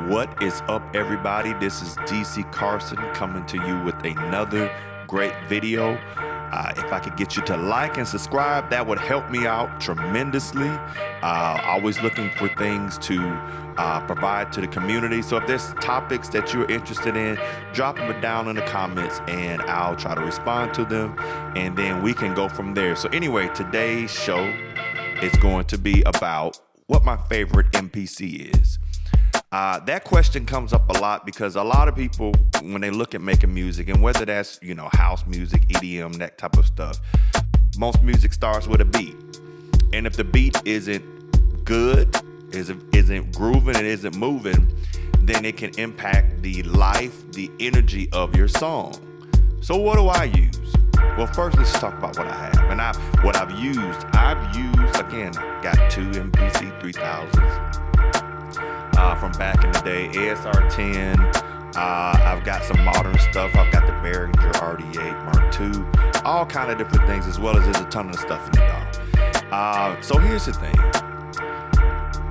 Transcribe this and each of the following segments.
What is up, everybody? This is DC Carson coming to you with another great video. If I could get you to like and subscribe, that would help me out tremendously. Always looking for things to provide to the community. So if there's topics that you're interested in, drop them down in the comments and I'll try to respond to them, and then we can go from there. So anyway, today's show is going to be about what my favorite MPC is. That question comes up a lot because a lot of people, when they look at making music, and whether that's, house music, EDM, that type of stuff, most music starts with a beat. And if the beat isn't good, isn't grooving, and isn't moving, then it can impact the life, the energy of your song. So what do I use? Well, first let's talk about what I have. And what I've used, again, got two MPC 3000s. From back in the day, ASR 10. I've got some modern stuff. I've got the Behringer RD8 Mark II, all kind of different things, as well as there's a ton of stuff in the dog. So here's the thing.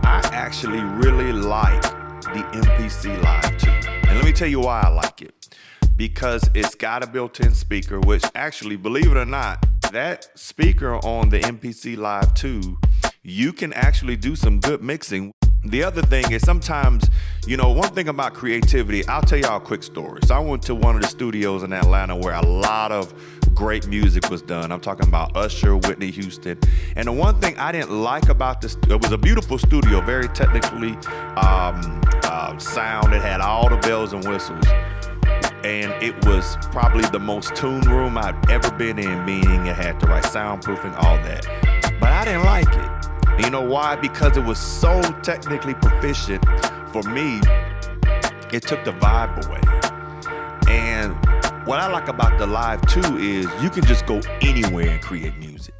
I actually really like the MPC Live 2. And let me tell you why I like it. Because it's got a built-in speaker, which actually, believe it or not, that speaker on the MPC Live 2, you can actually do some good mixing. The other thing is sometimes, one thing about creativity, I'll tell y'all a quick story. So I went to one of the studios in Atlanta where a lot of great music was done. I'm talking about Usher, Whitney Houston. And the one thing I didn't like about this, it was a beautiful studio, very technically sound. It had all the bells and whistles. And it was probably the most tuned room I'd ever been in, meaning it had the right soundproofing, all that. But I didn't like it. You know why? Because it was so technically proficient. For me, it took the vibe away. And what I like about the Live 2 is you can just go anywhere and create music.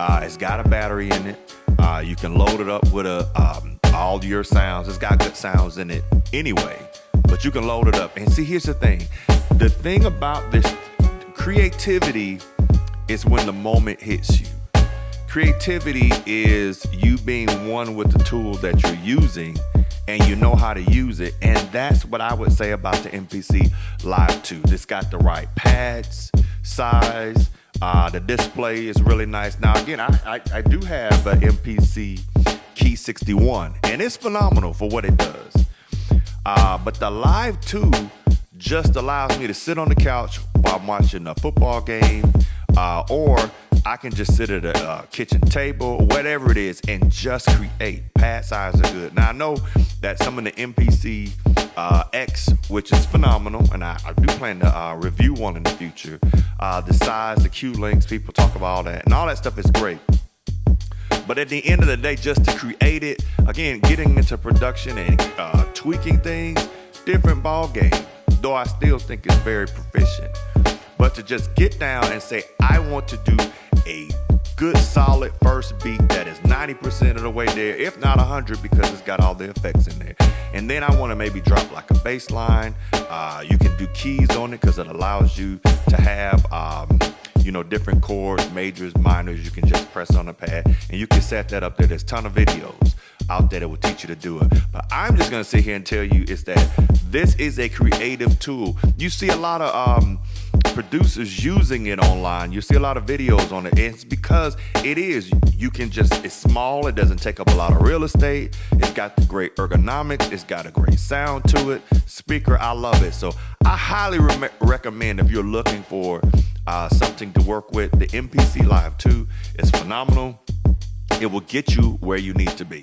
It's got a battery in it. You can load it up with all your sounds. It's got good sounds in it anyway, but you can load it up. And see, here's the thing. The thing about this creativity is when the moment hits you. Creativity is you being one with the tool that you're using and you know how to use it. And that's what I would say about the MPC Live 2. It's got the right pads, size, the display is really nice. Now again, I do have an MPC Key 61 and it's phenomenal for what it does. But the Live 2 just allows me to sit on the couch while I'm watching a football game, or I can just sit at a kitchen table, whatever it is, and just create. Pad size are good. Now, I know that some of the MPC X, which is phenomenal, and I do plan to review one in the future, the size, the Q links, people talk about all that, and all that stuff is great. But at the end of the day, just to create it, again, getting into production and tweaking things, different ball game, though I still think it's very proficient. But to just get down and say, I want to do a good solid first beat that is 90% of the way there, if not 100, because it's got all the effects in there. And then I want to maybe drop like a bass line. You can do keys on it because it allows you to have different chords, majors, minors. You can just press on the pad and you can set that up there. There's a ton of videos out there that will teach you to do it. But I'm just going to sit here and tell you is that this is a creative tool. You see a lot of producers using it online. You see a lot of videos on it. And it's because it's small. It doesn't take up a lot of real estate. It's got great ergonomics. It's got a great sound to it. Speaker, I love it. So I highly recommend if you're looking for something to work with, the MPC Live 2 is phenomenal. It will get you where you need to be.